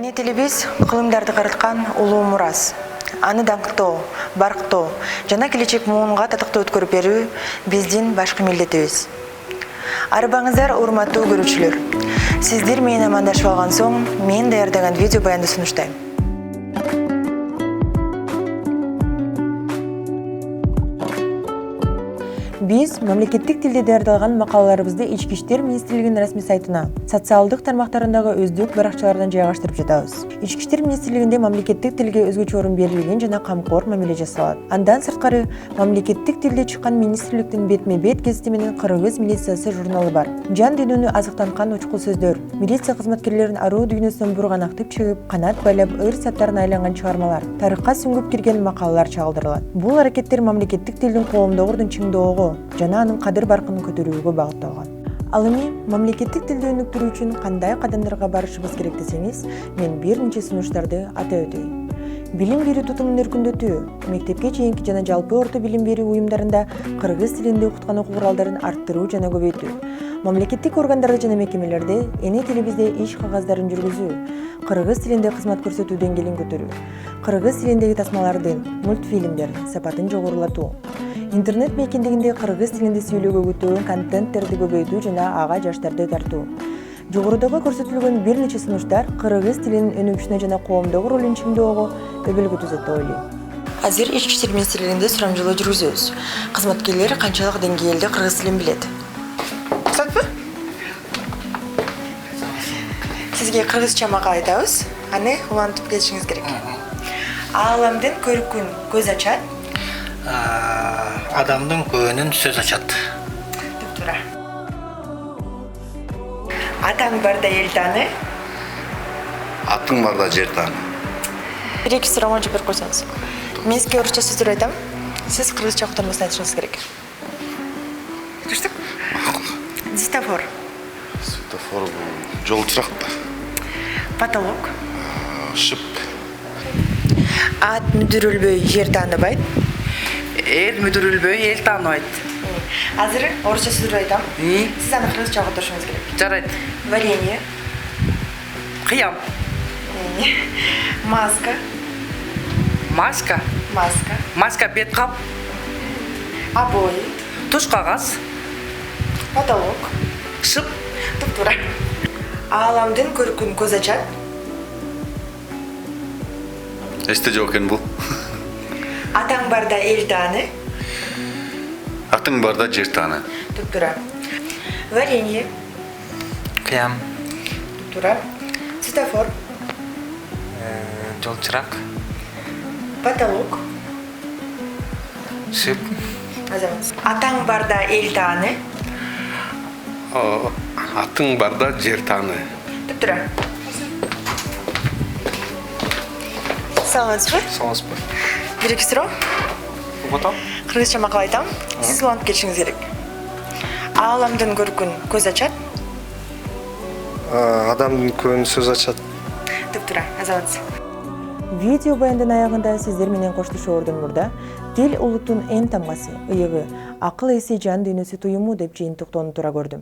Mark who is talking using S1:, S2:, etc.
S1: Эне телебиз кылымдарды карыткан улуу мурас. Аны даңктоо, барктоо, жана келечек муунга татыктуу өткөрүп берүү биздин башкы милдетибиз. Арбаңыздар урматтуу көрүүчүлөр. Сиздер менен амандашып алган соң, мен даярдаган видео баянды сунуштайм. Биз мамлекеттик тилде даярдалган макалаларыбызды Ички иштер министрлигинин расмий сайтына, социалдык тармактарындагы өздүк баракчалардан жайгаштырып жатабыз. Ички иштер министрлигинде мамлекеттик тилге өзгөчө орун берилген жана камкор мамиле жасалат. Андан сырткары, мамлекеттик тилде чыккан министрликтин бетме-бет гезити менен Кыргыз милициясы журналы бар. Жан дүйнөнү азыктанткан учкул сөздөр, милиция кызматкерлерин аруу дүйнөсүнөн бурганактып чыгып, канат байлап ыр саттарын айланган чыгармалар, тарыхка сүңгүп кирген макалалар чагылдырылат. Бул аракеттер мамлекеттик тилдин коомдогу чыңдоого жана анын кадыр баркынын көтөрүүгө багытталган. Ал эми мамлекеттик тилди өнүктүрүү үчүн кандай кадамдарга барышыбыз керек десеңиз, мен бир нече сунуштарды атап өтөйүн. Билим берүү тутумун өркүндөтүү, мектепке чейинки жана жалпы орто билим берүү уюмдарында кыргыз тилинде окуткан окуу куралдарын арттыруу жана көбөйтүү, мамлекеттик органдарда жана мекемелерде эне тилибизде иш кагаздарын жүргүзүү, кыргыз тилинде кызмат көрсөтүү деңгээлин көтөрүү, кыргыз тилиндеги тасмалардын, мультфильмдердин сапатын жогорулатуу, интернет мейкиндигинде кыргыз тилинде сүйлөөгө көтөрүлгөн контенттерди көбөйтүү жана ага жаштарды тартуу. Жогорудагы көрсөтүлгөн бир нече сунуштар кыргыз тилинин өнүгүшүнө жана коомдогу ролун чыңдоого өбөлгө түзөт деп ойлойм. Азыр Ички иштер министрлигинде сурамжылоо жүргүзөбүз. Кызматкерлер канчалык деңгээлде кыргыз тилин билет? Руксатпы? Сизге кыргызча макал айтабыз. Аны улантып кетишиңиз керек. Ааламдын көркүн көз ачат.
S2: Адамдын көөнүн сөз ачат.
S1: Туура. Атаң барда эл тааны.
S3: Атың барда жер тааны.
S1: Бир-эки суроомо жооп берип койсоңуз. Мен сизге орусча сөздөр айтам. Сиз кыргызча уктурмасын айтышыңыз керек. Түштүк? Дистафор.
S3: Светофор бул жол чырак да.
S1: Потолок.
S3: Шип.
S1: Ат мүдүрүлбөй жер тааныбайт.
S4: Эл мүдүрүлбөй эл тааныбайт.
S1: Азыр орусча сөздөр айтам. Сиз аны кыргызча уктурушуңуз керек.
S4: Жарайт.
S1: Варенье.
S4: Кыям.
S1: Маска.
S4: Маска.
S1: Маска.
S4: Маска бет кап.
S1: Обои.
S4: Туш кагаз.
S1: Потолок.
S4: Шып.
S1: Туура. Ааламдын көркүн көз ачат.
S3: Эсте жок экен бул.
S1: Атаң барда эл тааны.
S3: Атың барда жер тааны.
S1: Туура. Варенье.
S5: Кыям.
S1: Туура. Светофор.
S5: Жол чырак.
S1: Потолок.
S5: Шип.
S1: Атаң барда эл тааны.
S6: Атың барда жер тааны.
S1: Туура. Саламатсызбы?
S5: Саламатсызбы.
S1: Бир-эки суроо.
S5: Укутам.
S1: Кыргызча макал айтам. Сиз улантып кетишиңиз керек. Ааламдын көркүн көз ачат.
S6: Адамдын көөнүн сөз ачат.
S1: Туура. Азамат. Видео баяндын аягында сиздер менен коштошоордон мурда тил улуттун эң тамгасы, ыйыгы, акыл эси жан дүйнөсү туюму деп жыйынтыктоону туура көрдүм.